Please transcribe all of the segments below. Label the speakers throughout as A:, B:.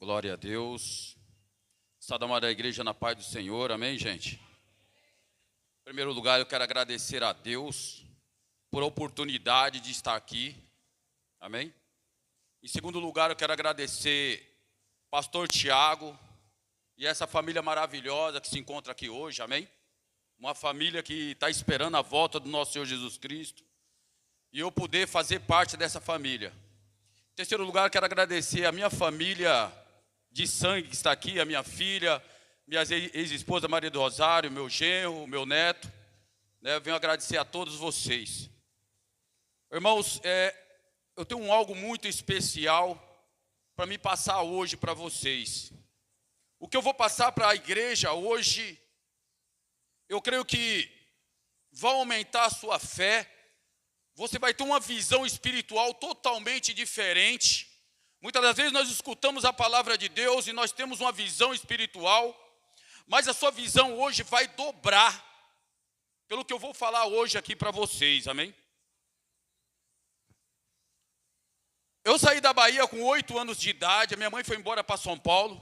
A: Glória a Deus. Saudamos da igreja na paz do Senhor, amém, gente? Em primeiro lugar, eu quero agradecer a Deus por a oportunidade de estar aqui, amém? Em segundo lugar, eu quero agradecer pastor Tiago e essa família maravilhosa que se encontra aqui hoje, amém? Uma família que está esperando a volta do nosso Senhor Jesus Cristo e eu poder fazer parte dessa família. Em terceiro lugar, eu quero agradecer a minha família de sangue que está aqui, a minha filha, minha ex-esposa Maria do Rosário, meu genro, meu neto, né? Eu venho agradecer a todos vocês. Irmãos, eu tenho algo muito especial para me passar hoje para vocês. O que eu vou passar para a igreja hoje, eu creio que vai aumentar a sua fé. Você vai ter uma visão espiritual totalmente diferente. Muitas das vezes nós escutamos a palavra de Deus e nós temos uma visão espiritual, mas a sua visão hoje vai dobrar, pelo que eu vou falar hoje aqui para vocês, amém? Eu saí da Bahia com 8 anos de idade, a minha mãe foi embora para São Paulo.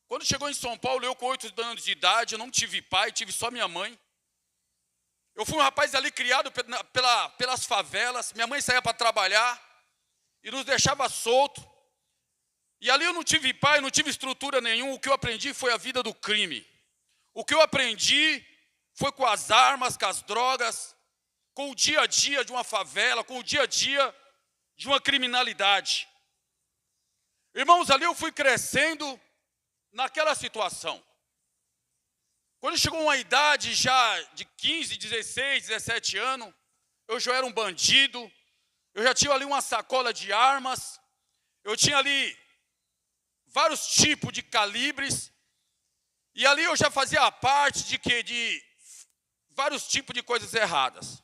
A: Quando chegou em São Paulo, eu com 8 anos de idade, eu não tive pai, tive só minha mãe. Eu fui um rapaz ali criado pelas favelas, minha mãe saía para trabalhar e nos deixava solto. E ali eu não tive pai, não tive estrutura nenhuma, o que eu aprendi foi a vida do crime. O que eu aprendi foi com as armas, com as drogas, com o dia a dia de uma favela, com o dia a dia de uma criminalidade. Irmãos, ali eu fui crescendo naquela situação. Quando chegou uma idade já de 15, 16, 17 anos, eu já era um bandido, eu já tinha ali uma sacola de armas, eu tinha ali vários tipos de calibres, e ali eu já fazia parte de vários tipos de coisas erradas.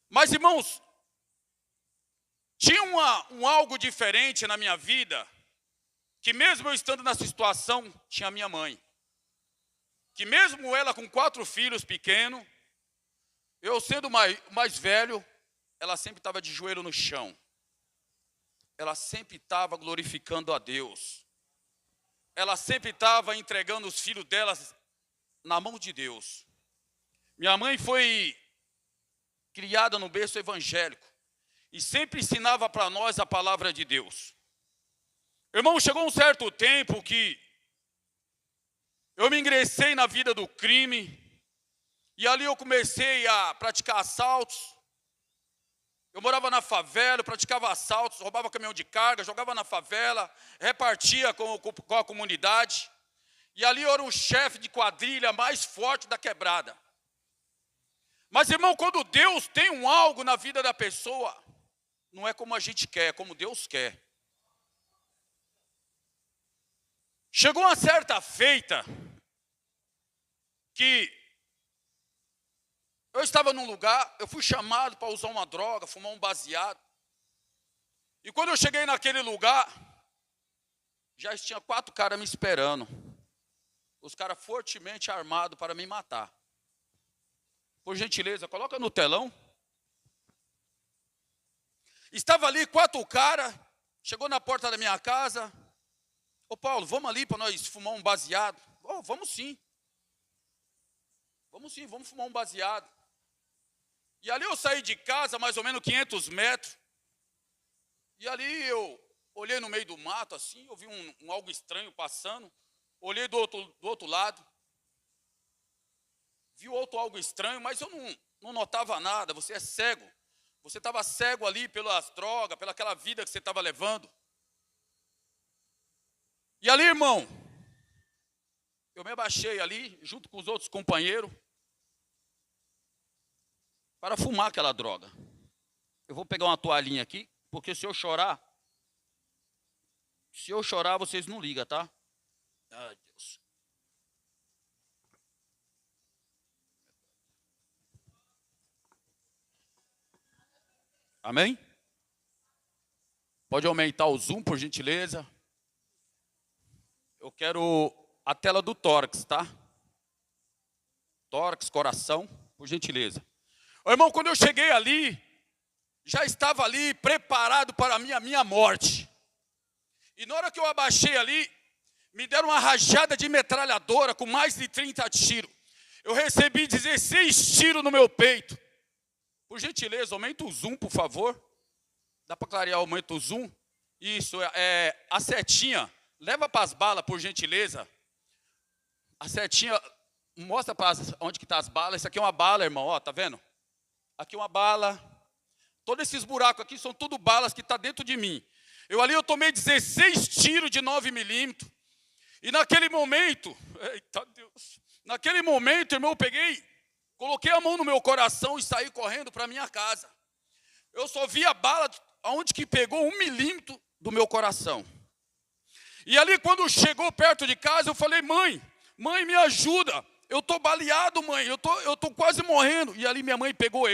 A: Mas, irmãos, tinha um algo diferente na minha vida, que mesmo eu estando nessa situação, tinha a minha mãe. Que mesmo ela com 4 filhos pequenos, eu sendo mais velho, ela sempre estava de joelho no chão. Ela sempre estava glorificando a Deus. Ela sempre estava entregando os filhos delas na mão de Deus. Minha mãe foi criada no berço evangélico e sempre ensinava para nós a palavra de Deus. Irmão, chegou um certo tempo que eu me ingressei na vida do crime, e ali eu comecei a praticar assaltos. Eu morava na favela, eu praticava assaltos, roubava caminhão de carga, jogava na favela, repartia com a comunidade. E ali eu era um chefe de quadrilha mais forte da quebrada. Mas, irmão, quando Deus tem algo na vida da pessoa, não é como a gente quer, é como Deus quer. Chegou uma certa feita que eu estava num lugar, eu fui chamado para usar uma droga, fumar um baseado. E quando eu cheguei naquele lugar, já tinha 4 caras me esperando. Os caras fortemente armados para me matar. Por gentileza, coloca no telão. Estava ali 4 caras, chegou na porta da minha casa. Ô Paulo, vamos ali para nós fumar um baseado. Oh, vamos sim. Vamos sim, vamos fumar um baseado. E ali eu saí de casa, mais ou menos 500 metros. E ali eu olhei no meio do mato, assim, eu vi algo estranho passando. Olhei do outro lado. Vi algo estranho, mas eu não notava nada. Você é cego. Você estava cego ali pelas drogas, pelaquela vida que você estava levando. E ali, irmão, eu me abaixei ali, junto com os outros companheiros, para fumar aquela droga. Eu vou pegar uma toalhinha aqui, porque se eu chorar, vocês não ligam, tá? Ai, Deus. Amém? Pode aumentar o zoom, por gentileza. Eu quero a tela do tórax, tá? Tórax, coração, por gentileza. Ô, irmão, quando eu cheguei ali, já estava ali preparado para a minha morte. E na hora que eu abaixei ali, me deram uma rajada de metralhadora com mais de 30 tiros. Eu recebi 16 tiros no meu peito. Por gentileza, aumenta o zoom, por favor. Dá para clarear, aumenta o zoom? Isso, a setinha. Leva para as balas, por gentileza. A setinha, mostra para onde que tá as balas. Isso aqui é uma bala, irmão, ó, tá vendo? Aqui uma bala. Todos esses buracos aqui são tudo balas que tá dentro de mim. Eu tomei 16 tiros de 9 milímetros. E naquele momento, eita Deus. Naquele momento, irmão, eu peguei, coloquei a mão no meu coração e saí correndo para minha casa. Eu só vi a bala aonde que pegou 1 milímetro do meu coração. E ali, quando chegou perto de casa, eu falei, mãe, me ajuda. Eu estou baleado, mãe, eu tô quase morrendo. E ali minha mãe pegou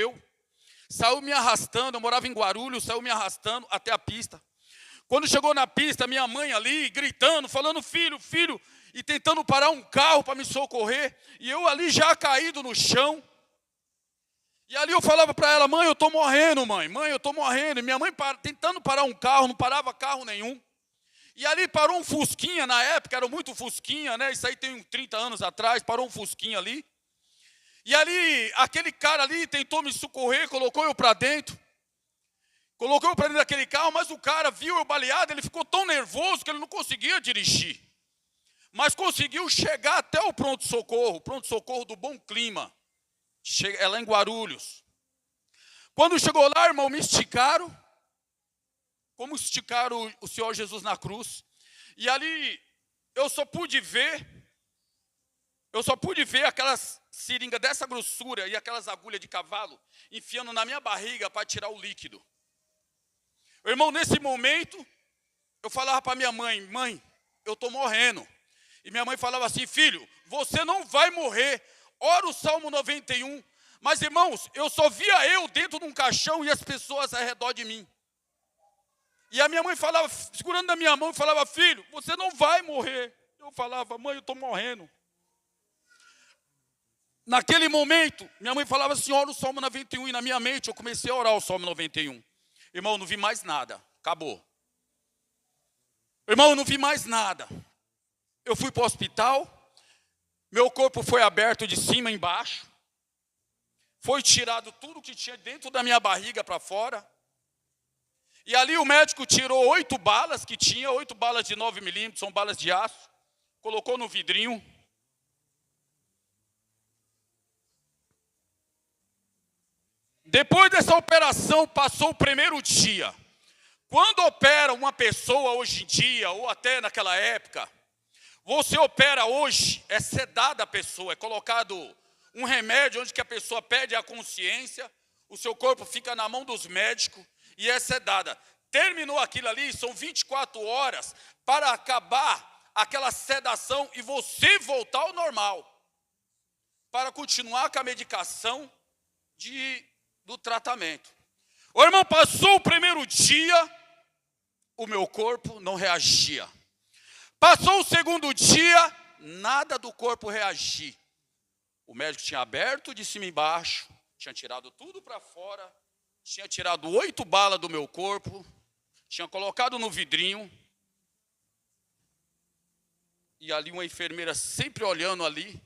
A: saiu me arrastando, eu morava em Guarulhos, saiu me arrastando até a pista. Quando chegou na pista, minha mãe ali, gritando, falando, filho, e tentando parar um carro para me socorrer. E eu ali já caído no chão. E ali eu falava para ela, mãe, eu estou morrendo, mãe, eu estou morrendo. E minha mãe tentando parar um carro, não parava carro nenhum. E ali parou um Fusquinha, na época era muito Fusquinha, né? Isso aí tem uns 30 anos atrás, parou um Fusquinha ali. E ali, aquele cara ali tentou me socorrer, colocou eu para dentro. Colocou eu para dentro daquele carro, mas o cara viu eu baleado, ele ficou tão nervoso que ele não conseguia dirigir. Mas conseguiu chegar até o pronto-socorro do Bom Clima. É lá em Guarulhos. Quando chegou lá, irmão, me esticaram. Como esticaram o Senhor Jesus na cruz. E ali, eu só pude ver aquelas seringas dessa grossura e aquelas agulhas de cavalo enfiando na minha barriga para tirar o líquido. Irmão, nesse momento, eu falava para minha mãe, eu estou morrendo. E minha mãe falava assim, filho, você não vai morrer. Ora o Salmo 91. Mas, irmãos, eu só via eu dentro de um caixão e as pessoas ao redor de mim. E a minha mãe falava, segurando na minha mão, falava, filho, você não vai morrer. Eu falava, mãe, eu estou morrendo. Naquele momento, minha mãe falava assim, ora o Salmo 91. E na minha mente eu comecei a orar o Salmo 91. Irmão, eu não vi mais nada. Acabou. Irmão, eu não vi mais nada. Eu fui para o hospital. Meu corpo foi aberto de cima a embaixo. Foi tirado tudo que tinha dentro da minha barriga para fora. E ali o médico tirou 8 balas que tinha, 8 balas de 9 milímetros, são balas de aço. Colocou no vidrinho. Depois dessa operação, passou o primeiro dia. Quando opera uma pessoa hoje em dia, ou até naquela época, você opera hoje, é sedada a pessoa, é colocado um remédio onde que a pessoa perde a consciência, o seu corpo fica na mão dos médicos e é sedada. Terminou aquilo ali, são 24 horas para acabar aquela sedação e você voltar ao normal. Para continuar com a medicação do tratamento. O irmão, passou o primeiro dia, o meu corpo não reagia. Passou o segundo dia, nada do corpo reagir. O médico tinha aberto de cima e embaixo, tinha tirado tudo para fora, tinha tirado 8 balas do meu corpo, tinha colocado no vidrinho. E ali uma enfermeira sempre olhando ali,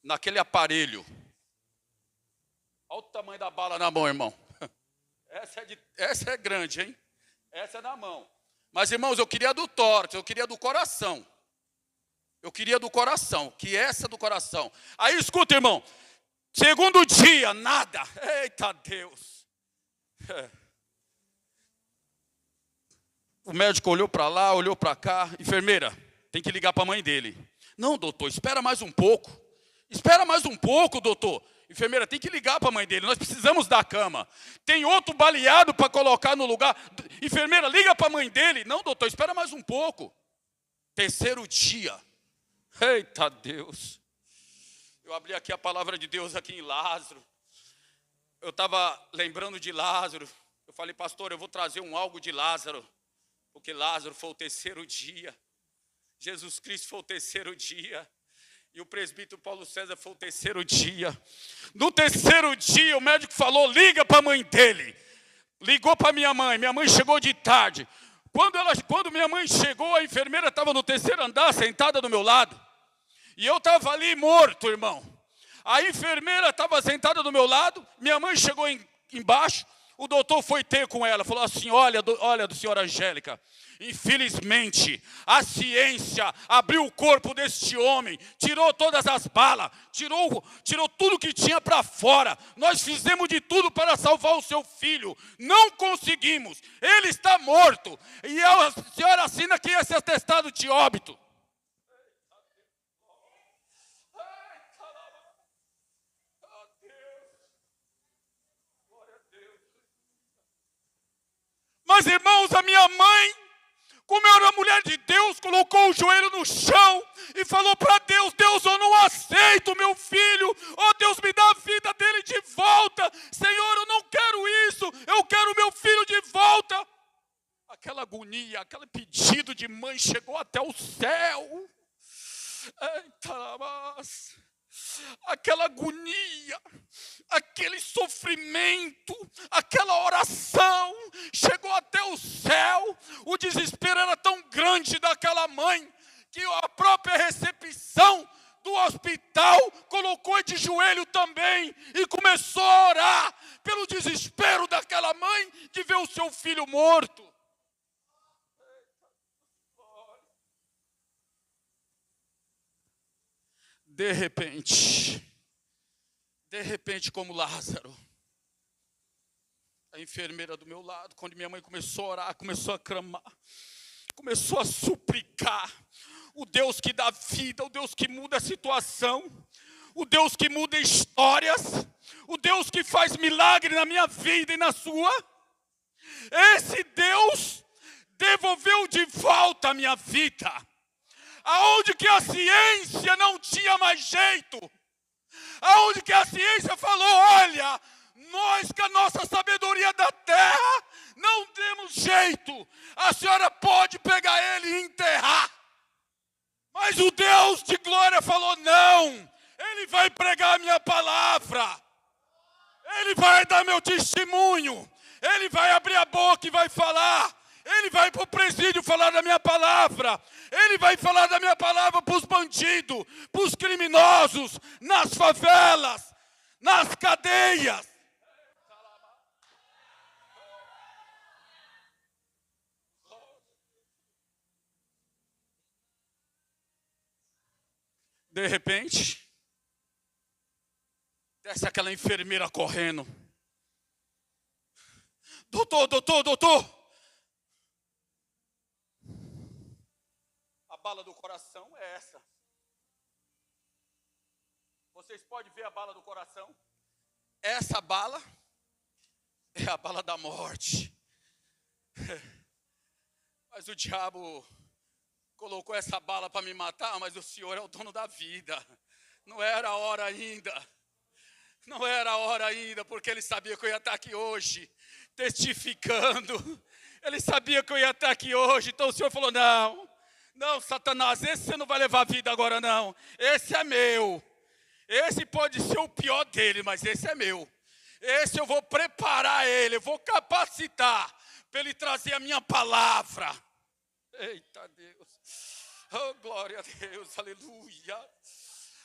A: naquele aparelho. Olha o tamanho da bala na mão, irmão. Essa é grande, hein? Essa é na mão. Mas, irmãos, eu queria do tórax, eu queria do coração. Eu queria do coração, que essa do coração. Aí, escuta, irmão. Segundo dia, nada. Eita Deus. O médico olhou para lá, olhou para cá. Enfermeira, tem que ligar para a mãe dele. Não, doutor, espera mais um pouco. Espera mais um pouco, doutor. Enfermeira, tem que ligar para a mãe dele, nós precisamos da cama. Tem outro baleado para colocar no lugar. Enfermeira, liga para a mãe dele. Não, doutor, espera mais um pouco. Terceiro dia. Eita Deus. Eu abri aqui a palavra de Deus aqui em Lázaro. Eu estava lembrando de Lázaro. Eu falei, pastor, eu vou trazer algo de Lázaro. Porque Lázaro foi o terceiro dia. Jesus Cristo foi o terceiro dia. E o presbítero Paulo César foi o terceiro dia. No terceiro dia, o médico falou, liga para a mãe dele. Ligou para minha mãe chegou de tarde. Quando minha mãe chegou, a enfermeira estava no terceiro andar, sentada do meu lado. E eu estava ali morto, irmão. A enfermeira estava sentada do meu lado, minha mãe chegou embaixo, o doutor foi ter com ela, falou assim, olha, senhora Angélica, infelizmente, a ciência abriu o corpo deste homem, tirou todas as balas, tirou tudo que tinha para fora. Nós fizemos de tudo para salvar o seu filho, não conseguimos, ele está morto. E a senhora assina aqui esse atestado de óbito. Mas, irmãos, a minha mãe, como eu era mulher de Deus, colocou o joelho no chão e falou para Deus, Deus, eu não aceito meu filho, oh Deus, me dá a vida dele de volta, Senhor, eu não quero isso, eu quero meu filho de volta. Aquela agonia, aquele pedido de mãe chegou até o céu. Eita, mas aquela agonia, aquele sofrimento, aquela oração chegou até o céu. O desespero era tão grande daquela mãe que a própria recepção do hospital colocou de joelho também e começou a orar pelo desespero daquela mãe de ver o seu filho morto. De repente, como Lázaro, a enfermeira do meu lado, quando minha mãe começou a orar, começou a clamar, começou a suplicar, o Deus que dá vida, o Deus que muda a situação, o Deus que muda histórias, o Deus que faz milagre na minha vida e na sua, esse Deus devolveu de volta a minha vida, aonde que a ciência não tinha mais jeito, aonde que a ciência falou, olha, nós com a nossa sabedoria da terra, não temos jeito, a senhora pode pegar ele e enterrar, mas o Deus de glória falou, não, ele vai pregar a minha palavra, ele vai dar meu testemunho, ele vai abrir a boca e vai falar, ele vai para o presídio falar da minha palavra, ele vai falar da minha palavra para os bandidos, para os criminosos, nas favelas, nas cadeias. De repente, desce aquela enfermeira correndo. Doutor. A bala do coração é essa. Vocês podem ver a bala do coração? Essa bala é a bala da morte. Mas o diabo colocou essa bala para me matar, mas o Senhor é o dono da vida. Não era a hora ainda. Não era a hora ainda, porque ele sabia que eu ia estar aqui hoje, testificando. Ele sabia que eu ia estar aqui hoje, então o Senhor falou, não, Satanás, esse você não vai levar a vida agora não, esse é meu, esse pode ser o pior dele, mas esse é meu, esse eu vou preparar ele, eu vou capacitar, para ele trazer a minha palavra. Eita Deus, oh glória a Deus, aleluia.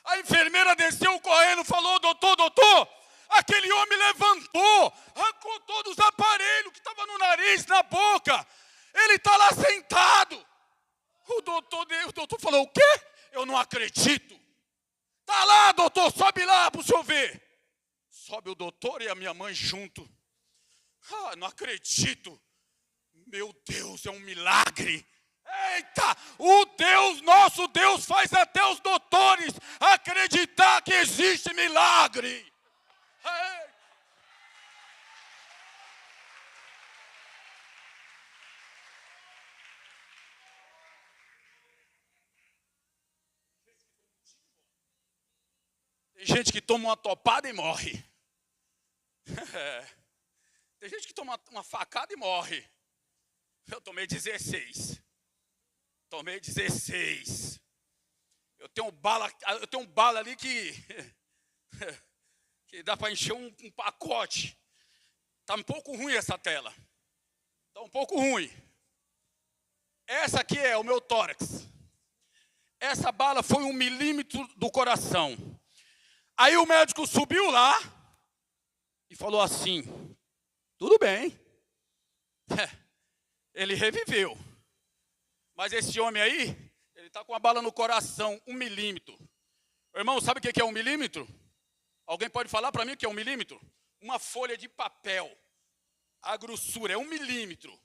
A: A enfermeira desceu correndo, falou, doutor, aquele homem levantou, arrancou todos os aparelhos que estavam no nariz, na boca, ele está lá sentado. O doutor falou, o quê? Eu não acredito. Tá lá, doutor, sobe lá para o senhor ver. Sobe o doutor e a minha mãe junto. Não acredito. Meu Deus, é um milagre. Eita, nosso Deus faz até os doutores acreditar que existe milagre. Ei. Tem gente que toma uma topada e morre. Tem gente que toma uma facada e morre. Eu tomei 16. Eu tenho um bala ali que dá para encher um pacote. Está um pouco ruim essa tela. Está um pouco ruim. essa aqui é o meu tórax. Essa bala foi 1 milímetro do coração. Aí o médico subiu lá e falou assim, tudo bem. Ele reviveu. Mas esse homem aí, ele está com a bala no coração, 1 milímetro. Irmão, sabe o que é 1 milímetro? Alguém pode falar para mim o que é 1 milímetro? Uma folha de papel. A grossura é 1 milímetro.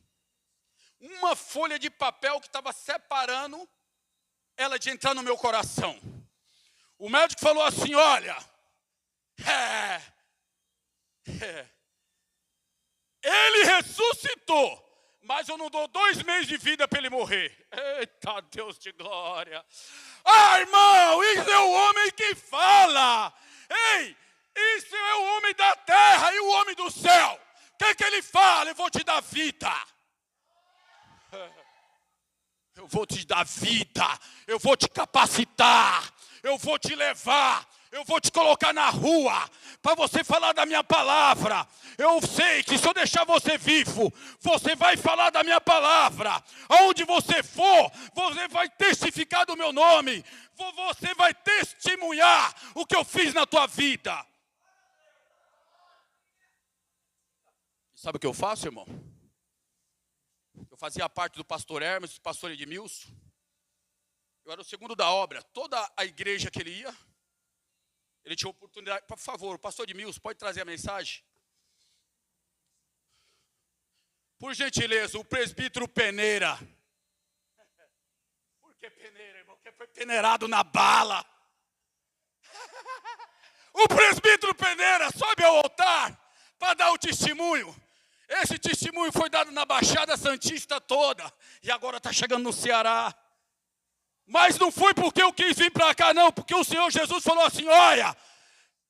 A: Uma folha de papel que estava separando ela de entrar no meu coração. O médico falou assim, olha, ele ressuscitou, mas eu não dou 2 meses de vida para ele morrer. Eita, Deus de glória. Ah, irmão, isso é o homem que fala. Ei, isso é o homem da terra e o homem do céu. O que ele fala? Eu vou te dar vida. Eu vou te dar vida, eu vou te capacitar, eu vou te levar, eu vou te colocar na rua para você falar da minha palavra. Eu sei que se eu deixar você vivo, você vai falar da minha palavra. Aonde você for, você vai testificar do meu nome, você vai testemunhar o que eu fiz na tua vida. Sabe o que eu faço, irmão? Eu fazia parte do pastor Hermes, do pastor Edmilson. Eu era o segundo da obra. Toda a igreja que ele ia, ele tinha oportunidade. Por favor, o pastor Edmilson, pode trazer a mensagem? Por gentileza, o presbítero Peneira. Por que Peneira, irmão? Porque foi peneirado na bala. O presbítero Peneira sobe ao altar para dar o testemunho. Esse testemunho foi dado na Baixada Santista toda. E agora está chegando no Ceará. Mas não foi porque eu quis vir para cá, não. Porque o Senhor Jesus falou assim, olha,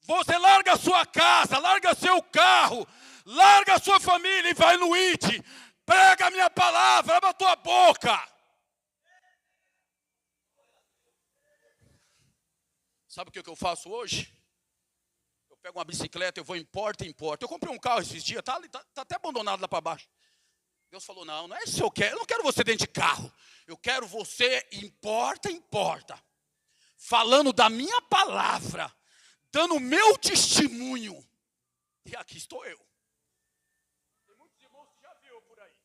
A: você larga a sua casa, larga seu carro, larga a sua família e vai no IT. Prega a minha palavra, abre a tua boca. Sabe o que eu faço hoje? Pego uma bicicleta, eu vou em porta em porta. Eu comprei um carro esses dias, tá até abandonado lá para baixo. Deus falou, não é isso que eu quero. Eu não quero você dentro de carro. Eu quero você em porta, falando da minha palavra, dando o meu testemunho. E aqui estou eu. Tem muitos irmãos que já viram por aí,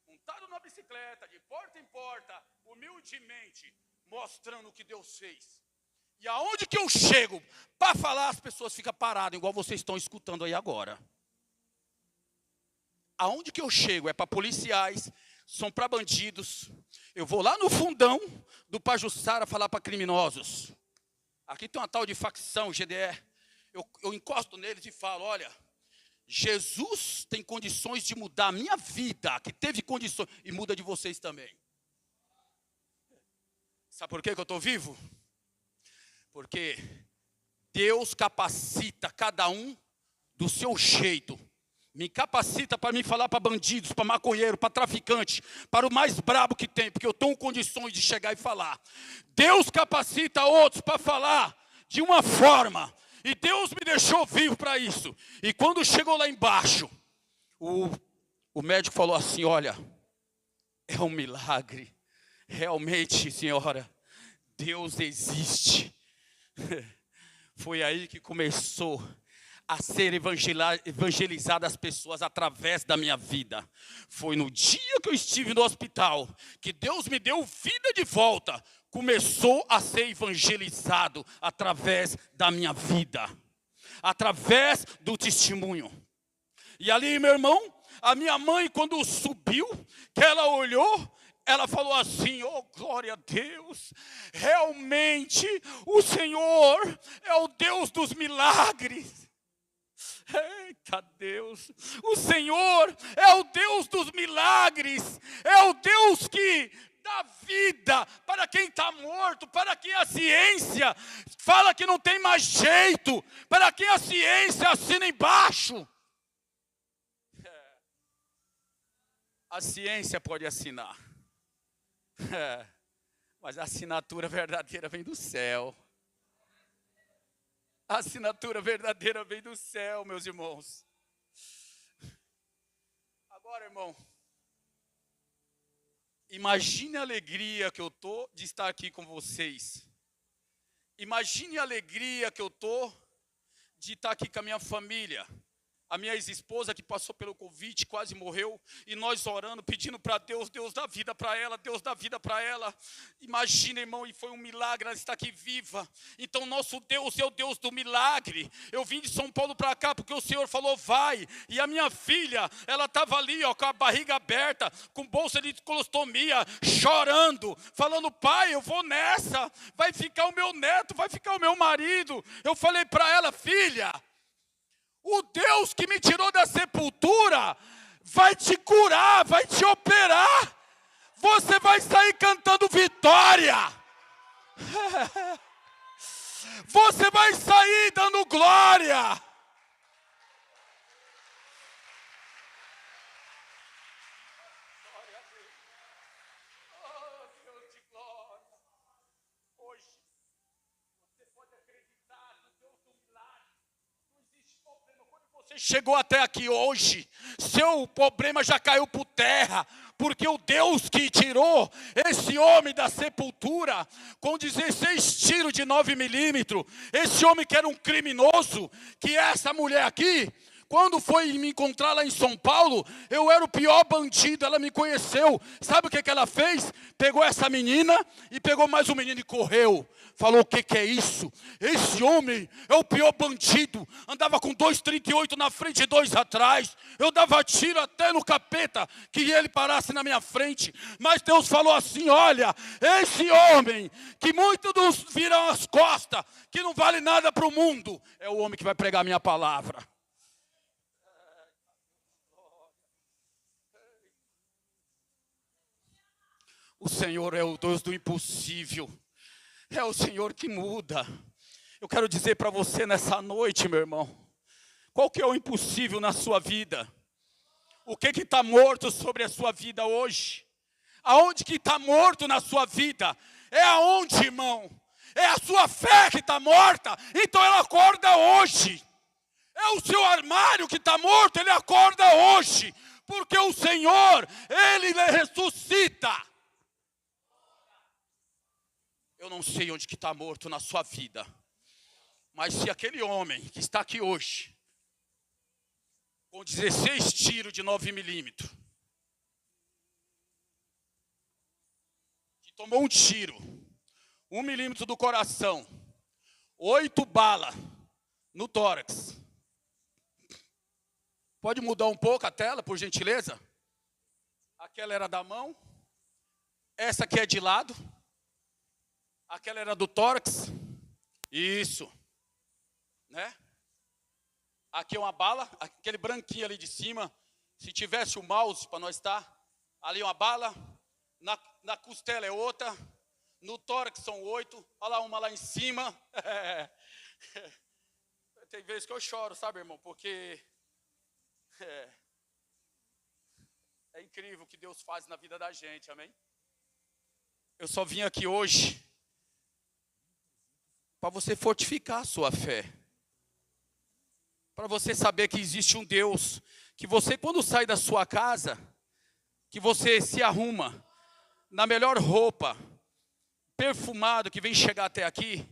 A: montado na bicicleta, de porta em porta, humildemente, mostrando o que Deus fez. E aonde que eu chego para falar, as pessoas ficam paradas, igual vocês estão escutando aí agora. Aonde que eu chego é para policiais, são para bandidos. Eu vou lá no fundão do Pajuçara falar para criminosos. Aqui tem uma tal de facção, GDE. Eu encosto neles e falo, olha, Jesus tem condições de mudar a minha vida, que teve condições, e muda de vocês também. Sabe por que eu estou vivo? Porque Deus capacita cada um do seu jeito. Me capacita para me falar para bandidos, para maconheiro, para traficante, para o mais brabo que tem, porque eu tenho condições de chegar e falar. Deus capacita outros para falar de uma forma. E Deus me deixou vivo para isso. E quando chegou lá embaixo, o médico falou assim, olha, é um milagre. Realmente, senhora, Deus existe. Foi aí que começou a ser evangelizadas as pessoas através da minha vida. Foi no dia que eu estive no hospital que Deus me deu vida de volta. Começou a ser evangelizado através da minha vida, através do testemunho. E ali, meu irmão, a minha mãe, quando subiu, que ela olhou, ela falou assim, oh glória a Deus, realmente o Senhor é o Deus dos milagres. Eita Deus, o Senhor é o Deus dos milagres, é o Deus que dá vida para quem está morto, para quem a ciência fala que não tem mais jeito, para quem a ciência assina embaixo. A ciência pode assinar. Mas a assinatura verdadeira vem do céu. A assinatura verdadeira vem do céu, meus irmãos. Agora, irmão, Imagine a alegria que eu tô de estar aqui com vocês. Imagine a alegria que eu tô de estar aqui com a minha família. A minha ex-esposa que passou pelo Covid, quase morreu, e nós orando, pedindo para Deus, Deus dá vida para ela, Deus dá vida para ela. Imagina, irmão, e foi um milagre, ela está aqui viva. Então nosso Deus é o Deus do milagre. Eu vim de São Paulo para cá porque o Senhor falou vai, e a minha filha, ela estava ali, ó, com a barriga aberta, com bolsa de colostomia, chorando, falando, pai, eu vou nessa, vai ficar o meu neto, vai ficar o meu marido. Eu falei para ela, filha, o Deus que me tirou da sepultura vai te curar, vai te operar. Você vai sair cantando vitória. Você vai sair dando glória. Você chegou até aqui hoje, seu problema já caiu por terra, porque o Deus que tirou esse homem da sepultura, com 16 tiros de 9 milímetros, esse homem que era um criminoso, que essa mulher aqui, quando foi me encontrar lá em São Paulo, eu era o pior bandido, ela me conheceu. Sabe o que ela fez? Pegou essa menina e pegou mais um menino e correu. Falou, o que é isso? Esse homem é o pior bandido. Andava com 2,38 na frente e 2 atrás. Eu dava tiro até no capeta, que ele parasse na minha frente. Mas Deus falou assim, olha, esse homem, que muitos nos viram as costas, que não vale nada para o mundo, é o homem que vai pregar a minha palavra. O Senhor é o Deus do impossível. É o Senhor que muda. Eu quero dizer para você nessa noite, meu irmão, qual que é o impossível na sua vida? O que está morto sobre a sua vida hoje? Aonde que está morto na sua vida? É aonde, irmão? É a sua fé que está morta, então ela acorda hoje. É o seu armário que está morto, ele acorda hoje. Porque o Senhor, Ele ressuscita. Eu não sei onde que está morto na sua vida, mas se aquele homem que está aqui hoje, com 16 tiros de 9 milímetros, que tomou um tiro, 1 milímetro do coração, 8 balas no tórax. Pode mudar um pouco a tela, por gentileza? Aquela era da mão, essa aqui é de lado. Aquela era do tórax. Isso. Né? Aqui é uma bala. Aquele branquinho ali de cima. Se tivesse o mouse para nós estar. Ali uma bala. Na costela é outra. No tórax são 8. Olha lá uma lá em cima. Tem vezes que eu choro, sabe, irmão? Porque é incrível o que Deus faz na vida da gente, amém? Eu só vim aqui hoje para você fortificar a sua fé. Para você saber que existe um Deus, que você quando sai da sua casa, que você se arruma na melhor roupa, perfumado, que vem chegar até aqui,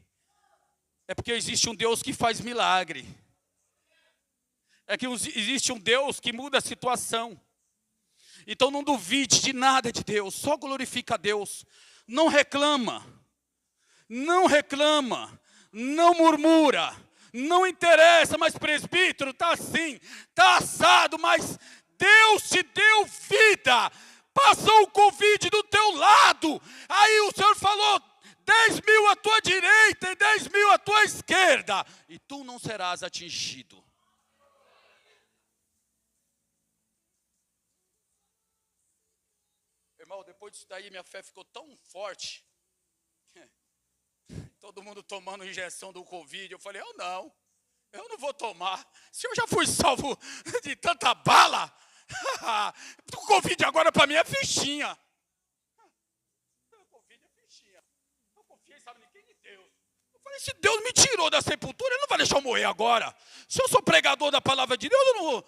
A: é porque existe um Deus que faz milagre. É que existe um Deus que muda a situação. Então não duvide de nada de Deus, só glorifica a Deus. Não reclama, não reclama, não murmura, não interessa, mas presbítero, está assim, está assado, mas Deus te deu vida, passou o Covid do teu lado, aí o Senhor falou, 10 mil à tua direita e 10 mil à tua esquerda, e tu não serás atingido. Irmão, depois disso daí minha fé ficou tão forte, todo mundo tomando injeção do Covid, eu falei, eu não vou tomar, se eu já fui salvo de tanta bala, o Covid agora para mim é fichinha. O Covid é fichinha. Eu confiei, sabe, ninguém de Deus. Eu falei, se Deus me tirou da sepultura, Ele não vai deixar eu morrer agora. Se eu sou pregador da palavra de Deus, eu não vou.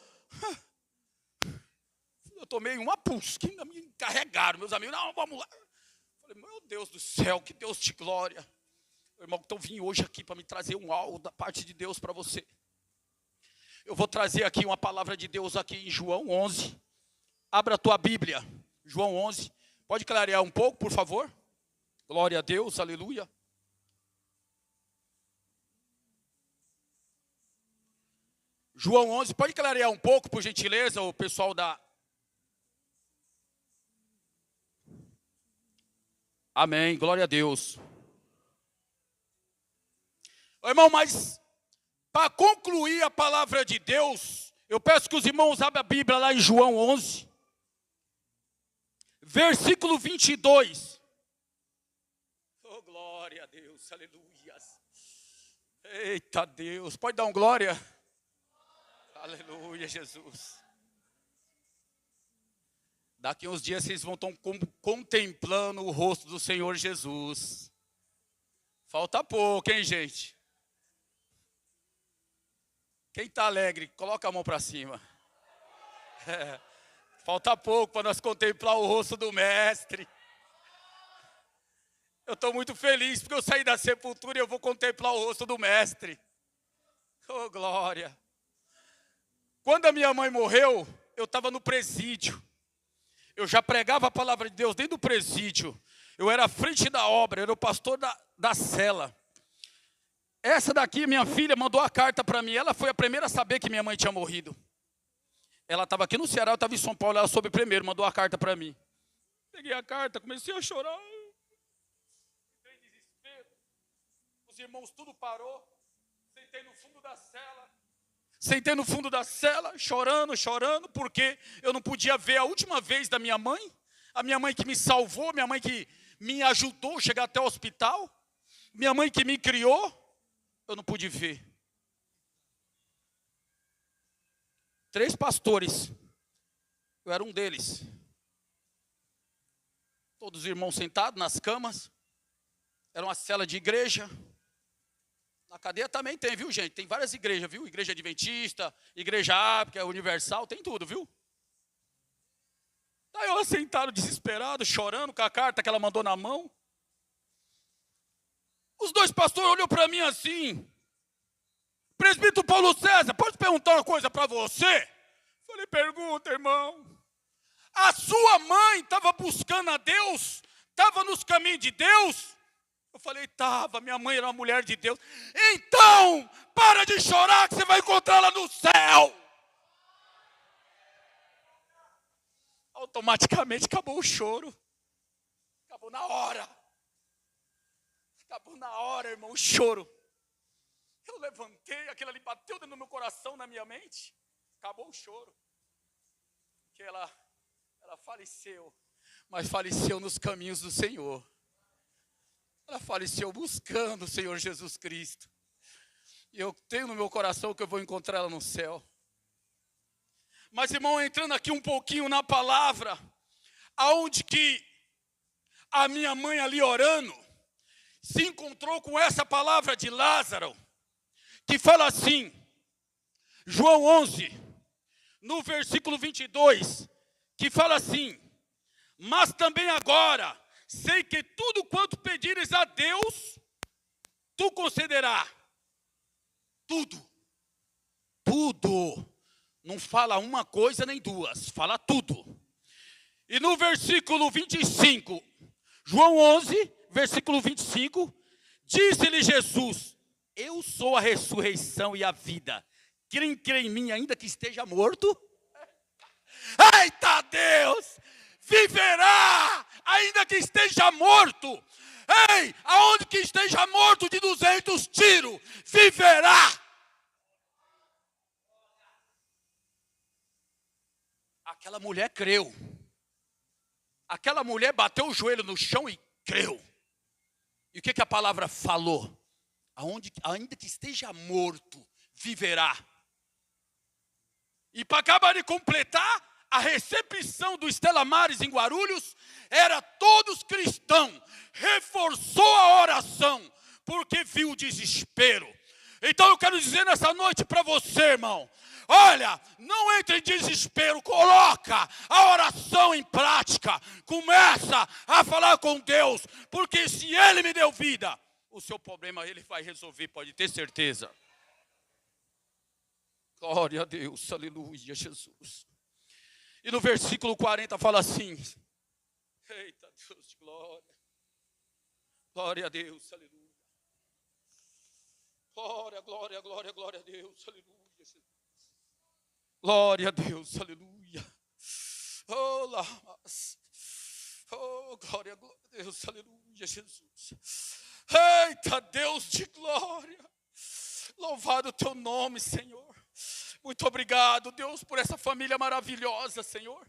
A: Eu tomei uma pulsa, que ainda me carregaram, meus amigos, não, vamos lá. Falei, meu Deus do céu, que Deus te glória. Meu irmão, então vim hoje aqui para me trazer um algo da parte de Deus para você. Eu vou trazer aqui uma palavra de Deus aqui em João 11. Abra a tua Bíblia, João 11. Pode clarear um pouco, por favor? Glória a Deus, aleluia. João 11, pode clarear um pouco, por gentileza, o pessoal da... Amém, glória a Deus. Irmão, mas para concluir a palavra de Deus, eu peço que os irmãos abram a Bíblia lá em João 11, versículo 22. Oh, glória a Deus, aleluia. Eita Deus, pode dar um glória? Aleluia, Jesus. Daqui uns dias vocês vão estar contemplando o rosto do Senhor Jesus. Falta pouco, hein, gente? Quem está alegre, coloca a mão para cima. Falta pouco para nós contemplar o rosto do Mestre. Eu estou muito feliz porque eu saí da sepultura e eu vou contemplar o rosto do Mestre. Oh, glória. Quando a minha mãe morreu, eu estava no presídio. Eu já pregava a palavra de Deus dentro do presídio. Eu era à frente da obra, eu era o pastor da cela. Essa daqui, minha filha, mandou a carta para mim. Ela foi a primeira a saber que minha mãe tinha morrido. Ela estava aqui no Ceará, eu estava em São Paulo, ela soube primeiro, mandou a carta para mim. Peguei a carta, comecei a chorar. Entrei em desespero. Os irmãos, tudo parou. Sentei no fundo da cela. Sentei no fundo da cela, chorando, porque eu não podia ver a última vez da minha mãe. A minha mãe que me salvou, minha mãe que me ajudou a chegar até o hospital. Minha mãe que me criou. Eu não pude ver. 3 pastores. Eu era um deles. Todos os irmãos sentados nas camas. Era uma cela de igreja. Na cadeia também tem, viu, gente? Tem várias igrejas, viu? Igreja Adventista, Igreja Ápica, Universal, tem tudo, viu? Aí eu sentado, desesperado, chorando, com a carta que ela mandou na mão. Os 2 pastores olhou para mim assim. Presbítero Paulo César, posso perguntar uma coisa para você? Falei, pergunta, irmão. A sua mãe estava buscando a Deus? Estava nos caminhos de Deus? Eu falei, estava, minha mãe era uma mulher de Deus. Então, para de chorar que você vai encontrá-la no céu. Automaticamente acabou o choro. Acabou na hora. Acabou na hora, irmão, o choro. Eu levantei, aquilo ali bateu dentro do meu coração, na minha mente. Acabou o choro. Porque ela faleceu, mas faleceu nos caminhos do Senhor. Ela faleceu buscando o Senhor Jesus Cristo. E eu tenho no meu coração que eu vou encontrar ela no céu. Mas, irmão, entrando aqui um pouquinho na palavra, aonde que a minha mãe ali orando, se encontrou com essa palavra de Lázaro, que fala assim, João 11, no versículo 22, que fala assim, mas também agora, sei que tudo quanto pedires a Deus, tu concederá. Tudo. Tudo. Não fala uma coisa nem duas, fala tudo. E no versículo 25, João 11, versículo 25, disse-lhe Jesus, eu sou a ressurreição e a vida. Quem crê em mim, ainda que esteja morto? Eita Deus! Viverá, ainda que esteja morto. Ei, aonde que esteja morto de 200 tiros, viverá. Aquela mulher creu. Aquela mulher bateu o joelho no chão e creu. E o que a palavra falou? Ainda que esteja morto, viverá. E para acabar de completar, a recepção do Stella Maris em Guarulhos era todos cristãos. Reforçou a oração, porque viu o desespero.
B: Então eu quero dizer nessa noite para você, irmão, olha, não entre em desespero, coloca a oração em prática, começa a falar com Deus, porque se Ele me deu vida, o seu problema Ele vai resolver, pode ter certeza. Glória a Deus, aleluia, Jesus. E no versículo 40 fala assim, eita Deus de glória, glória a Deus, aleluia. Glória, glória, glória, glória a Deus, aleluia. Glória a Deus, aleluia. Oh, lamas. Oh, glória, glória a Deus, aleluia, Jesus. Eita, Deus de glória. Louvado o teu nome, Senhor. Muito obrigado, Deus, por essa família maravilhosa, Senhor.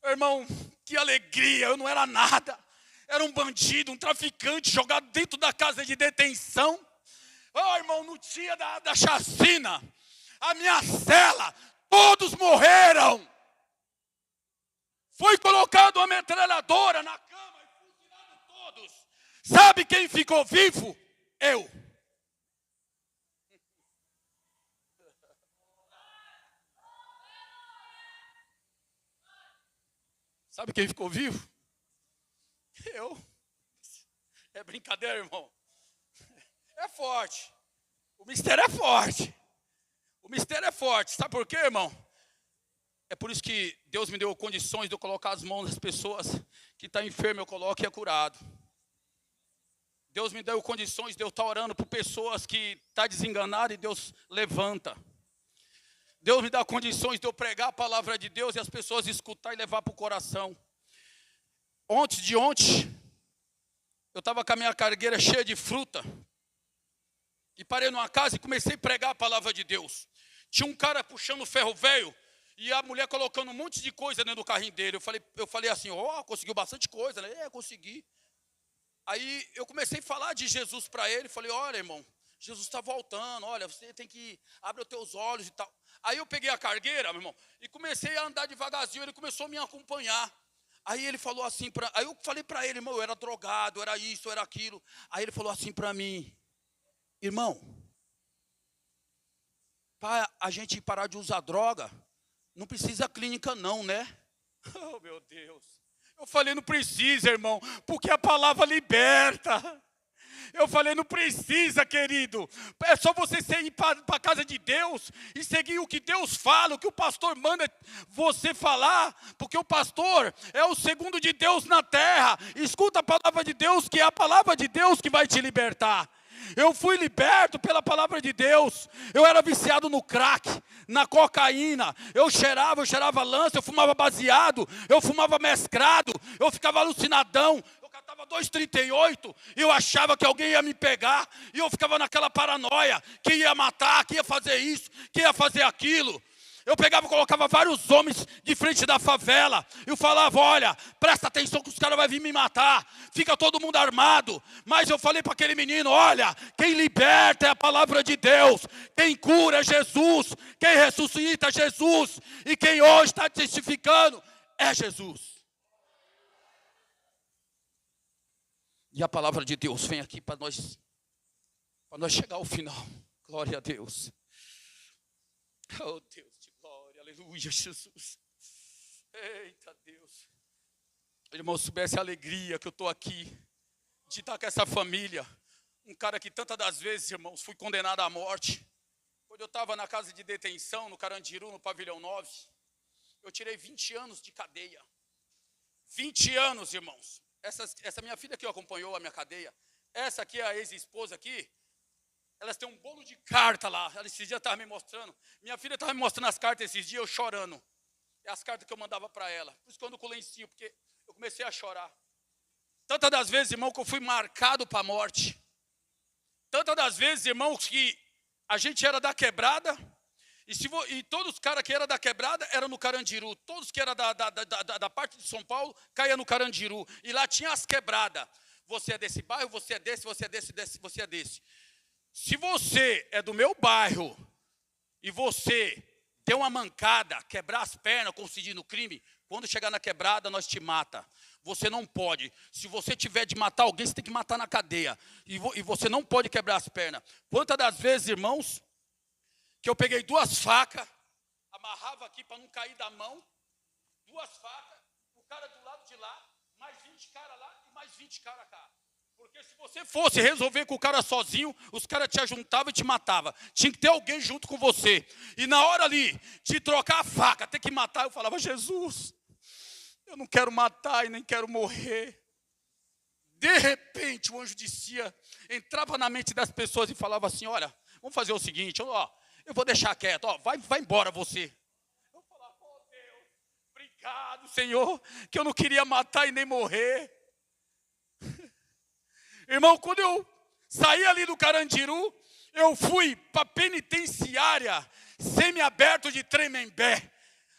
B: Irmão, que alegria, eu não era nada. Era um bandido, um traficante jogado dentro da casa de detenção. Oh, irmão, no dia da chacina, a minha cela, todos morreram. Foi colocado uma metralhadora na cama e fuzilado todos. Sabe quem ficou vivo? Eu. Sabe quem ficou vivo? Eu. É brincadeira, irmão. É forte. O mistério é forte. O mistério é forte. Sabe por quê, irmão? É por isso que Deus me deu condições de eu colocar as mãos das pessoas que estão enfermas, eu coloco e é curado. Deus me deu condições de eu estar orando por pessoas que estão desenganadas e Deus levanta. Deus me dá condições de eu pregar a palavra de Deus e as pessoas escutar e levar para o coração. Ontem, eu estava com a minha cargueira cheia de fruta. E parei numa casa e comecei a pregar a palavra de Deus. Tinha um cara puxando ferro velho e a mulher colocando um monte de coisa dentro do carrinho dele. Eu falei assim, conseguiu bastante coisa, né? Consegui. Aí eu comecei a falar de Jesus para ele. Falei, olha, irmão, Jesus está voltando. Olha, você tem que abrir os teus olhos e tal. Aí eu peguei a cargueira, meu irmão, e comecei a andar devagarzinho. Ele começou a me acompanhar. Aí ele falou assim, aí eu falei para ele, irmão, eu era drogado, era isso, era aquilo. Aí ele falou assim para mim, irmão, para a gente parar de usar droga, não precisa clínica não, né? Oh, meu Deus. Eu falei, não precisa, irmão, porque a palavra liberta. Eu falei, não precisa, querido. É só você ir para a casa de Deus e seguir o que Deus fala, o que o pastor manda você falar. Porque o pastor é o segundo de Deus na terra. Escuta a palavra de Deus, que é a palavra de Deus que vai te libertar. Eu fui liberto pela palavra de Deus. Eu era viciado no crack, na cocaína. Eu cheirava lança, eu fumava baseado, eu fumava mesclado, eu ficava alucinadão. Eu catava 2,38 e eu achava que alguém ia me pegar. E eu ficava naquela paranoia, que ia matar, que ia fazer isso, que ia fazer aquilo. Eu pegava e colocava vários homens de frente da favela. Eu falava, olha, presta atenção que os caras vão vir me matar. Fica todo mundo armado. Mas eu falei para aquele menino, olha, quem liberta é a palavra de Deus. Quem cura é Jesus. Quem ressuscita é Jesus. E quem hoje está testificando é Jesus. E a palavra de Deus vem aqui para nós chegar ao final. Glória a Deus. Oh Deus. Aleluia, Jesus. Eita Deus. Irmão, se soubesse a alegria que eu estou aqui, de estar com essa família. Um cara que tantas das vezes, irmãos, fui condenado à morte. Quando eu estava na casa de detenção, no Carandiru, no pavilhão 9, eu tirei 20 anos de cadeia. 20 anos, irmãos. Essa minha filha que acompanhou a minha cadeia, essa aqui é a ex-esposa aqui. Elas têm um bolo de carta lá. Ela esses dias estava me mostrando. Minha filha estava me mostrando as cartas esses dias, eu chorando. É as cartas que eu mandava para ela. Por isso que eu ando com lencinho, porque eu comecei a chorar. Tantas das vezes, irmão, que eu fui marcado para a morte. Tantas das vezes, irmãos, que a gente era da quebrada. E todos os caras que eram da quebrada eram no Carandiru. Todos que eram da parte de São Paulo, caíam no Carandiru. E lá tinha as quebradas. Você é desse bairro, você é desse, você é desse, você é desse. Se você é do meu bairro e você deu uma mancada, quebrar as pernas, conseguindo crime, quando chegar na quebrada nós te mata. você não pode. Se você tiver de matar alguém, você tem que matar na cadeia. E você não pode quebrar as pernas. Quantas das vezes, irmãos, que eu peguei 2 facas, amarrava aqui para não cair da mão, 2 facas, o cara do lado de lá, mais 20 caras lá e mais 20 caras cá. Porque se você fosse resolver com o cara sozinho, os caras te ajuntavam e te matavam. Tinha que ter alguém junto com você. E na hora ali, de trocar a faca, ter que matar, eu falava, Jesus, eu não quero matar e nem quero morrer. De repente, o anjo descia, entrava na mente das pessoas e falava assim, olha, vamos fazer o seguinte, ó, eu vou deixar quieto, ó, vai embora você. Eu falava, oh Deus, obrigado, Senhor, que eu não queria matar e nem morrer. Irmão, quando eu saí ali do Carandiru, eu fui para a penitenciária semiaberto de Tremembé,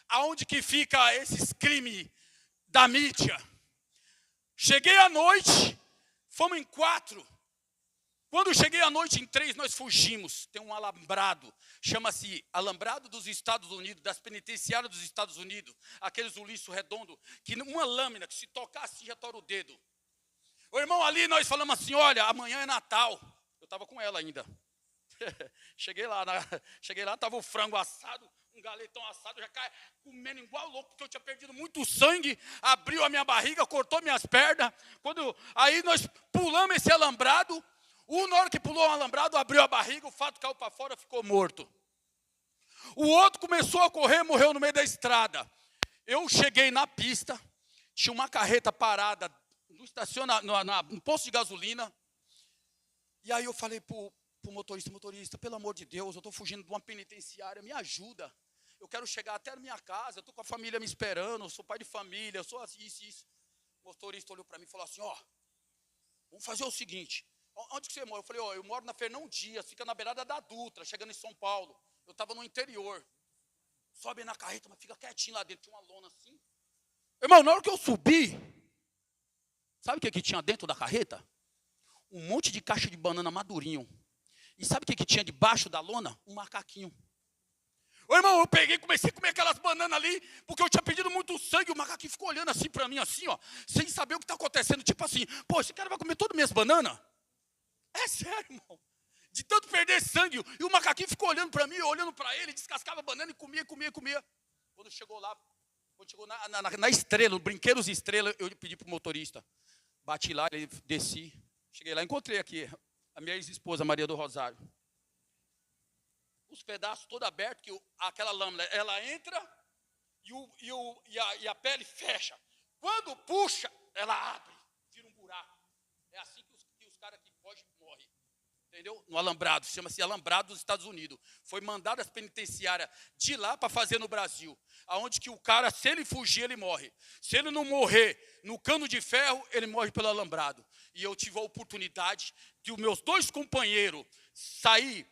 B: aonde que fica esses crimes da mídia. Cheguei à noite, fomos em 4. Quando eu cheguei à noite em 3, nós fugimos. Tem um alambrado, chama-se Alambrado dos Estados Unidos, das penitenciárias dos Estados Unidos. Aqueles uliço redondo, que uma lâmina que se tocasse já tora o dedo. O irmão, ali nós falamos assim, olha, amanhã é Natal. Eu estava com ela ainda. Cheguei lá, estava o frango assado, um galetão assado, já comendo igual louco, porque eu tinha perdido muito sangue, abriu a minha barriga, cortou minhas pernas. Aí nós pulamos esse alambrado, na hora que pulou o alambrado, abriu a barriga, o fato caiu para fora, ficou morto. O outro começou a correr, morreu no meio da estrada. Eu cheguei na pista, tinha uma carreta parada, no posto de gasolina, e aí eu falei pro motorista, pelo amor de Deus, eu estou fugindo de uma penitenciária, me ajuda, eu quero chegar até a minha casa, eu estou com a família me esperando, eu sou pai de família, eu sou isso. O motorista olhou para mim e falou assim, ó, vamos fazer o seguinte, onde que você mora? Eu falei, ó, eu moro na Fernão Dias, fica na beirada da Dutra, chegando em São Paulo, eu estava no interior, sobe na carreta, mas fica quietinho lá dentro, tinha uma lona assim. Irmão, na hora que eu subi, sabe o que tinha dentro da carreta? Um monte de caixa de banana madurinho. E sabe o que tinha debaixo da lona? Um macaquinho. Ô irmão, eu peguei e comecei a comer aquelas bananas ali, porque eu tinha pedido muito sangue, o macaquinho ficou olhando assim para mim, assim, ó, sem saber o que está acontecendo. Tipo assim, pô, esse cara vai comer todas as minhas bananas? É sério, irmão. De tanto perder sangue, e o macaquinho ficou olhando para mim, olhando para ele, descascava a banana e comia. Quando chegou na Estrela, no Brinquedos Estrela, eu pedi para o motorista. Bati lá, ele desci. Cheguei lá, encontrei aqui a minha ex-esposa, Maria do Rosário. Os pedaços todos abertos, que aquela lâmina, ela entra e a pele fecha. Quando puxa, ela abre, vira um buraco. É assim que os caras que fogem morrem. Entendeu? No alambrado, chama-se Alambrado dos Estados Unidos. Foi mandado as penitenciárias de lá para fazer no Brasil. Aonde que o cara, se ele fugir, ele morre. Se ele não morrer no cano de ferro, ele morre pelo alambrado. E eu tive a oportunidade de os meus 2 companheiros sair,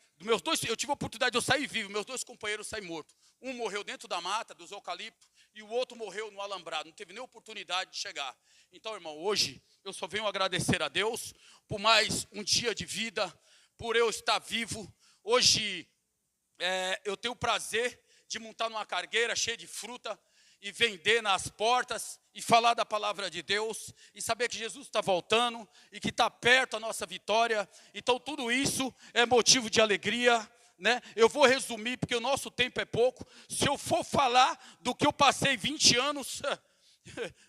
B: eu tive a oportunidade de eu sair vivo, meus 2 companheiros saírem mortos. Um morreu dentro da mata, dos eucaliptos, e o outro morreu no alambrado, não teve nem oportunidade de chegar. Então, irmão, hoje eu só venho agradecer a Deus por mais um dia de vida, por eu estar vivo. Hoje eu tenho o prazer de montar numa cargueira cheia de fruta e vender nas portas e falar da palavra de Deus e saber que Jesus está voltando e que está perto a nossa vitória. Então tudo isso é motivo de alegria, né? Eu vou resumir porque o nosso tempo é pouco. Se eu for falar do que eu passei 20 anos,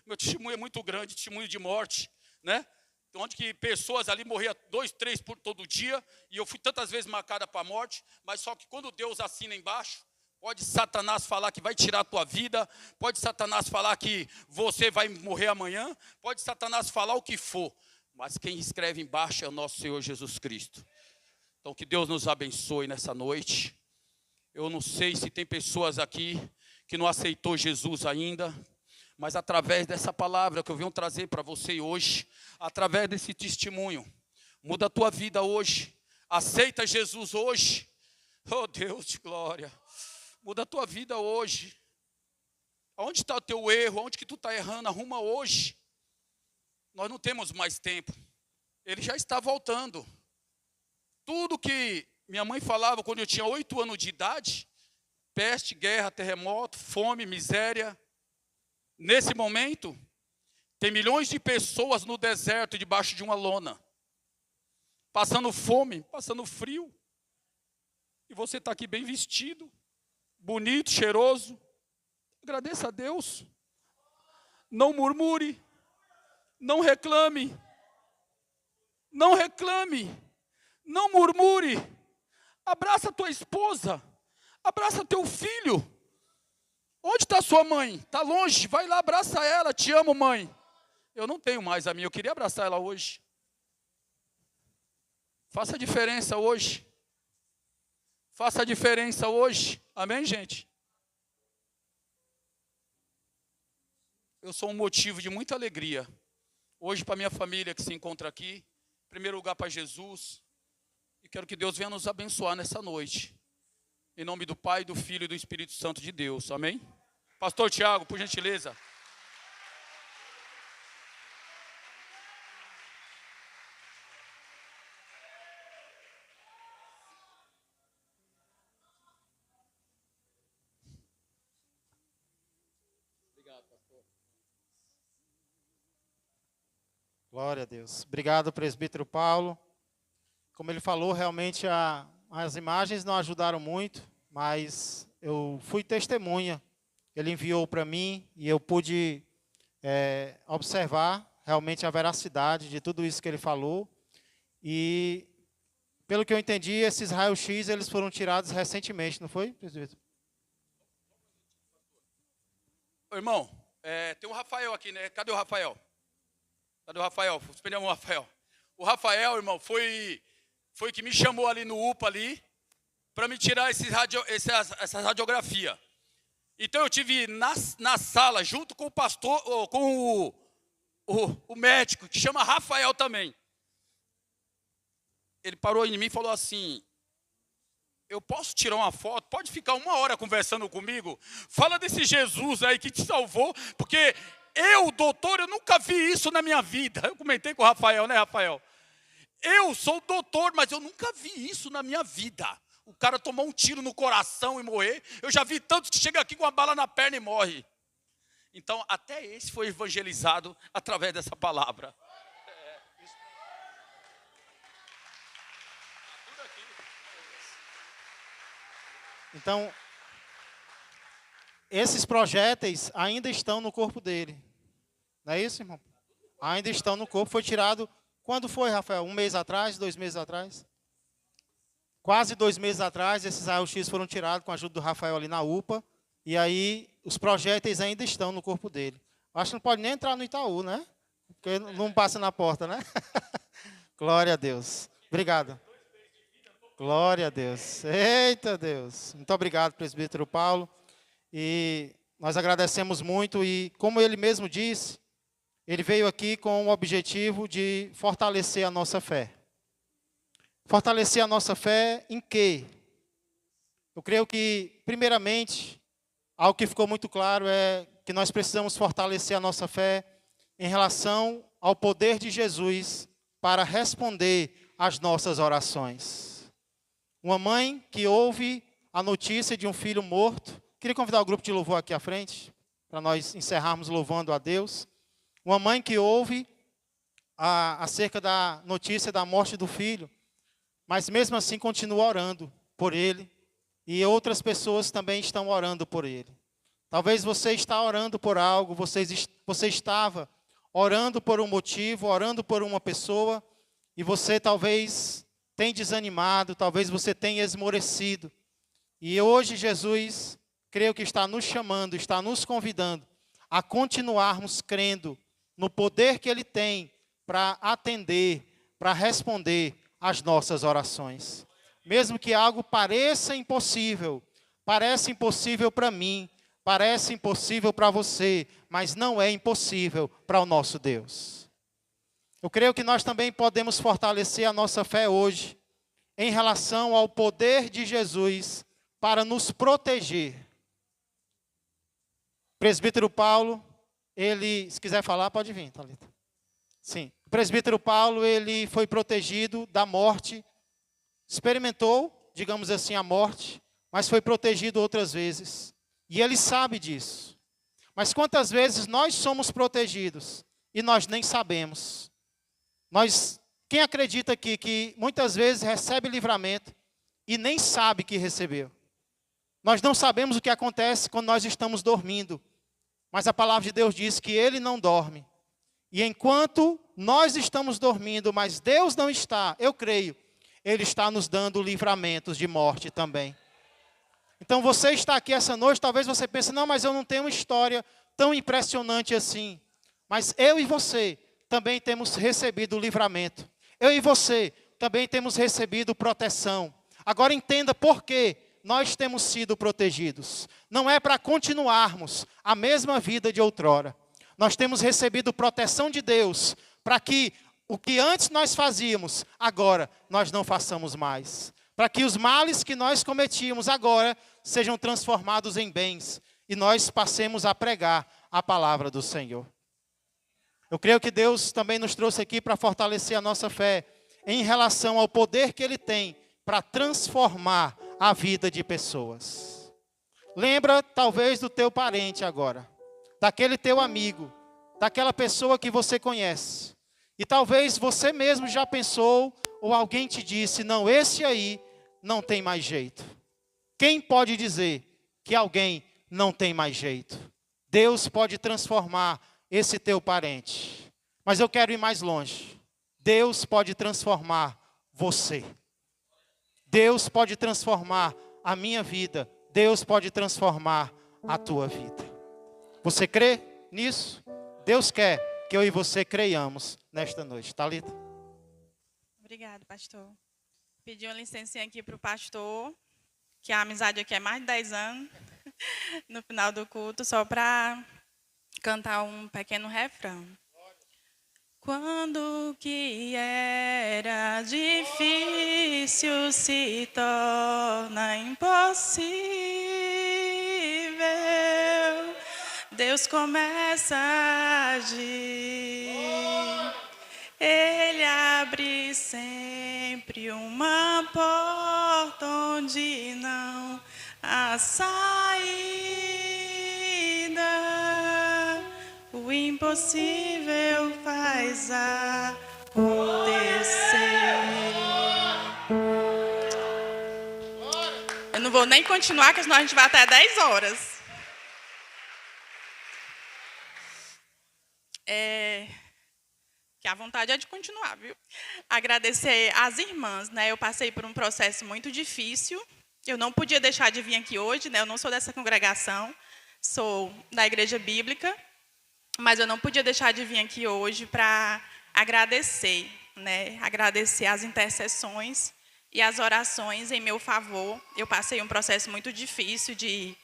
B: meu testemunho é muito grande, testemunho de morte, né? Onde que pessoas ali morriam 2, 3 por todo dia, e eu fui tantas vezes marcada para a morte, mas só que quando Deus assina embaixo, pode Satanás falar que vai tirar a tua vida, pode Satanás falar que você vai morrer amanhã, pode Satanás falar o que for, mas quem escreve embaixo é o nosso Senhor Jesus Cristo. Então que Deus nos abençoe nessa noite. Eu não sei se tem pessoas aqui que não aceitou Jesus ainda, mas através dessa palavra que eu venho trazer para você hoje, através desse testemunho, muda a tua vida hoje, aceita Jesus hoje, oh Deus de glória, muda a tua vida hoje. Onde está o teu erro, onde que tu está errando, arruma hoje. Nós não temos mais tempo, ele já está voltando. Tudo que minha mãe falava quando eu tinha 8 anos de idade, peste, guerra, terremoto, fome, miséria, nesse momento, Tem milhões de pessoas no deserto, debaixo de uma lona, passando fome, passando frio. E você está aqui bem vestido, bonito, cheiroso. Agradeça a Deus. Não murmure. Não reclame. Não reclame. Não murmure. Abraça tua esposa. Abraça teu filho. Onde está sua mãe? Está longe? Vai lá, abraça ela. Te amo, mãe. Eu não tenho mais a minha. Eu queria abraçar ela hoje. Faça a diferença hoje. Faça a diferença hoje. Amém, gente? Eu sou um motivo de muita alegria. Hoje, para minha família que se encontra aqui. Em primeiro lugar, para Jesus. E quero que Deus venha nos abençoar nessa noite. Em nome do Pai, do Filho e do Espírito Santo de Deus. Amém? Pastor Tiago, por gentileza. Obrigado, pastor.
C: Glória a Deus. Obrigado, presbítero Paulo. Como ele falou, realmente as imagens não ajudaram muito, mas eu fui testemunha. Ele enviou para mim e eu pude observar realmente a veracidade de tudo isso que ele falou. E, pelo que eu entendi, esses raios-x eles foram tirados recentemente, não foi, presbítero?
B: Irmão, tem um Rafael aqui, né? Cadê o Rafael? Cadê o Rafael? Esperamos o Rafael. O Rafael, irmão, foi que me chamou ali no UPA ali para me tirar essa radiografia. Então eu tive na sala, junto com o pastor, com o médico, que chama Rafael também. Ele parou em mim e falou assim: eu posso tirar uma foto? Pode ficar 1 hora conversando comigo? Fala desse Jesus aí que te salvou, porque doutor, eu nunca vi isso na minha vida. Eu comentei com o Rafael, né, Rafael? Eu sou doutor, mas eu nunca vi isso na minha vida. O cara tomou um tiro no coração e morrer. Eu já vi tantos que chegam aqui com uma bala na perna e morre. Então, até esse foi evangelizado através dessa palavra.
C: Então, esses projéteis ainda estão no corpo dele. Não é isso, irmão? Ainda estão no corpo. Foi tirado... Quando foi, Rafael? 1 mês atrás? 2 meses atrás? Quase 2 meses atrás, esses raios-x foram tirados com a ajuda do Rafael ali na UPA. E aí, os projéteis ainda estão no corpo dele. Acho que não pode nem entrar no Itaú, né? Porque não passa na porta, né? Glória a Deus. Obrigado. Glória a Deus. Eita Deus. Muito obrigado, presbítero Paulo. E nós agradecemos muito. E como ele mesmo disse, ele veio aqui com o objetivo de fortalecer a nossa fé. Fortalecer a nossa fé em quê? Eu creio que, primeiramente, algo que ficou muito claro é que nós precisamos fortalecer a nossa fé em relação ao poder de Jesus para responder às nossas orações. Uma mãe que ouve a notícia de um filho morto. Queria convidar o grupo de louvor aqui à frente, para nós encerrarmos louvando a Deus. Uma mãe que ouve acerca da notícia da morte do filho, mas mesmo assim continua orando por ele, e outras pessoas também estão orando por ele. Talvez você está orando por algo, você estava orando por um motivo, orando por uma pessoa, e você talvez tenha desanimado, talvez você tenha esmorecido. E hoje Jesus, creio que está nos chamando, está nos convidando a continuarmos crendo no poder que Ele tem para atender, para responder às nossas orações. Mesmo que algo pareça impossível para mim, parece impossível para você, mas não é impossível para o nosso Deus. Eu creio que nós também podemos fortalecer a nossa fé hoje, em relação ao poder de Jesus para nos proteger. O presbítero Paulo, ele, se quiser falar, pode vir, Thalita. Sim. O presbítero Paulo, ele foi protegido da morte, experimentou, digamos assim, a morte, mas foi protegido outras vezes. E ele sabe disso. Mas quantas vezes nós somos protegidos e nós nem sabemos. Quem acredita aqui que muitas vezes recebe livramento e nem sabe que recebeu? Nós não sabemos o que acontece quando nós estamos dormindo, mas a palavra de Deus diz que Ele não dorme. E enquanto nós estamos dormindo, mas Deus não está, eu creio, Ele está nos dando livramentos de morte também. Então você está aqui essa noite, talvez você pense, não, mas eu não tenho uma história tão impressionante assim. Mas eu e você também temos recebido livramento. Eu e você também temos recebido proteção. Agora entenda por que nós temos sido protegidos. Não é para continuarmos a mesma vida de outrora. Nós temos recebido proteção de Deus para que o que antes nós fazíamos, agora nós não façamos mais. Para que os males que nós cometíamos agora sejam transformados em bens e nós passemos a pregar a palavra do Senhor. Eu creio que Deus também nos trouxe aqui para fortalecer a nossa fé em relação ao poder que Ele tem para transformar a vida de pessoas. Lembra talvez do teu parente agora, daquele teu amigo, daquela pessoa que você conhece. E talvez você mesmo já pensou, ou alguém te disse, não, esse aí não tem mais jeito. Quem pode dizer que alguém não tem mais jeito? Deus pode transformar esse teu parente. Mas eu quero ir mais longe. Deus pode transformar você. Deus pode transformar a minha vida. Deus pode transformar a tua vida. Você crê nisso? Deus quer que eu e você creiamos nesta noite. Thalita?
D: Obrigada, pastor. Pedi uma licencinha aqui para o pastor, que a amizade aqui é mais de 10 anos, no final do culto, só para cantar um pequeno refrão. Quando que era difícil se torna impossível, Deus começa a agir. Ele abre sempre uma porta onde não há saída. O impossível faz acontecer. Eu não vou nem continuar, porque senão a gente vai até 10 horas. Que a vontade é de continuar, viu? Agradecer às irmãs, né? Eu passei por um processo muito difícil. Eu não podia deixar de vir aqui hoje, né? Eu não sou dessa congregação, sou da Igreja Bíblica. Mas eu não podia deixar de vir aqui hoje para agradecer, né? Agradecer as intercessões e as orações em meu favor. Eu passei um processo muito difícil de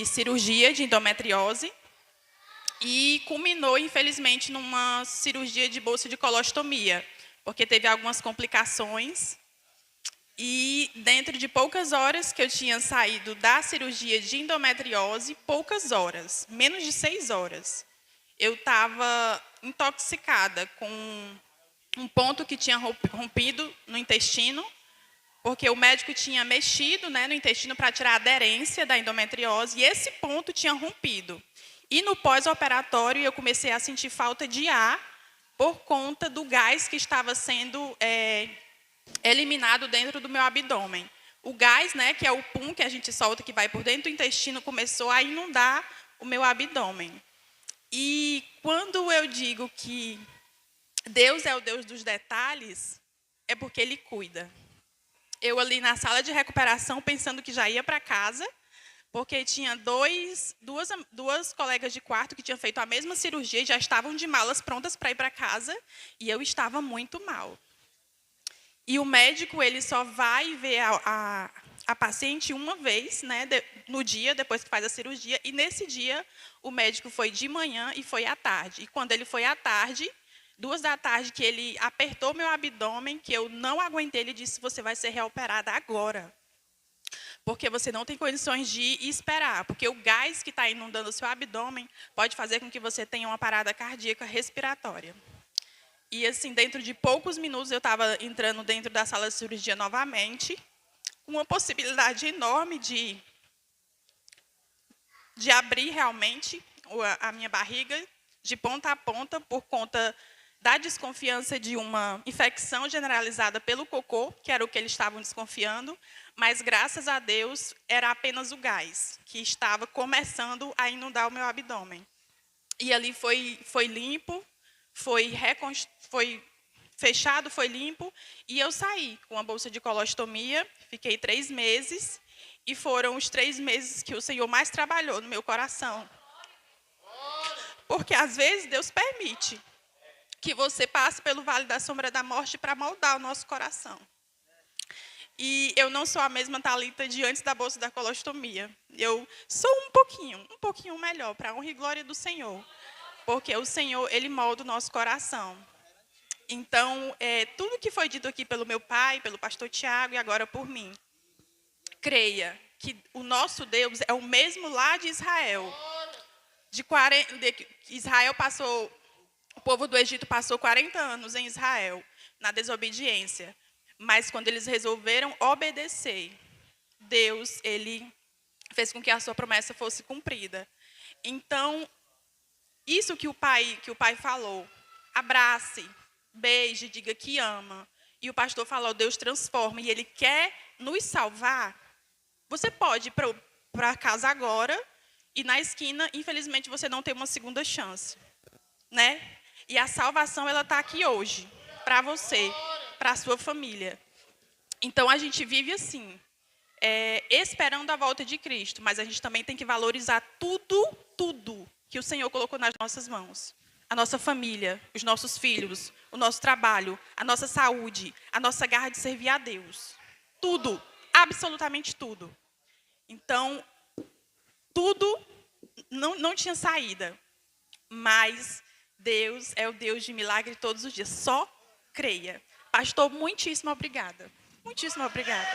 D: cirurgia de endometriose e culminou, infelizmente, numa cirurgia de bolsa de colostomia, porque teve algumas complicações. E dentro de poucas horas que eu tinha saído da cirurgia de endometriose, poucas horas, menos de 6 horas, eu estava intoxicada com um ponto que tinha rompido no intestino, porque o médico tinha mexido, né, no intestino para tirar a aderência da endometriose, e esse ponto tinha rompido. E no pós-operatório eu comecei a sentir falta de ar por conta do gás que estava sendo eliminado dentro do meu abdômen. O gás, né, que é o pum que a gente solta, que vai por dentro do intestino, começou a inundar o meu abdômen. E quando eu digo que Deus é o Deus dos detalhes, é porque Ele cuida. Eu ali na sala de recuperação, pensando que já ia para casa, porque tinha duas colegas de quarto que tinham feito a mesma cirurgia e já estavam de malas prontas para ir para casa, e eu estava muito mal. E o médico, ele só vai ver a paciente uma vez, né, no dia, depois que faz a cirurgia. E nesse dia, o médico foi de manhã e foi à tarde. E quando ele foi à tarde, 2 da tarde, que ele apertou meu abdômen, que eu não aguentei, ele disse, você vai ser reoperada agora. Porque você não tem condições de esperar. Porque o gás que está inundando o seu abdômen pode fazer com que você tenha uma parada cardíaca respiratória. E, assim, dentro de poucos minutos, eu estava entrando dentro da sala de cirurgia novamente, com uma possibilidade enorme de abrir realmente a minha barriga, de ponta a ponta por conta da desconfiança de uma infecção generalizada pelo cocô, que era o que eles estavam desconfiando, mas, graças a Deus, era apenas o gás, que estava começando a inundar o meu abdômen. E ali foi limpo, foi fechado, foi limpo, e eu saí com a bolsa de colostomia, fiquei 3 meses, e foram os 3 meses que o Senhor mais trabalhou no meu coração. Porque, às vezes, Deus permite que você passe pelo vale da sombra da morte para moldar o nosso coração. E eu não sou a mesma Thalita de antes da bolsa da colostomia. Eu sou um pouquinho melhor, para a honra e glória do Senhor. Porque o Senhor, Ele molda o nosso coração. Então, tudo que foi dito aqui pelo meu pai, pelo pastor Tiago e agora por mim, creia que o nosso Deus é o mesmo lá de Israel. O povo do Egito passou 40 anos em Israel, na desobediência. Mas quando eles resolveram obedecer, Deus, Ele fez com que a sua promessa fosse cumprida. Então, isso que o pai falou, abrace, beije, diga que ama. E o pastor falou, Deus transforma, e Ele quer nos salvar. Você pode ir para casa agora, e na esquina, infelizmente, você não tem uma segunda chance. Né? E a salvação, ela está aqui hoje, para você, para a sua família. Então, a gente vive assim, esperando a volta de Cristo, mas a gente também tem que valorizar tudo que o Senhor colocou nas nossas mãos. A nossa família, os nossos filhos, o nosso trabalho, a nossa saúde, a nossa garra de servir a Deus. Tudo, absolutamente tudo. Então, tudo não tinha saída, mas Deus é o Deus de milagre todos os dias. Só creia. Pastor, muitíssimo obrigada. Muitíssimo obrigada.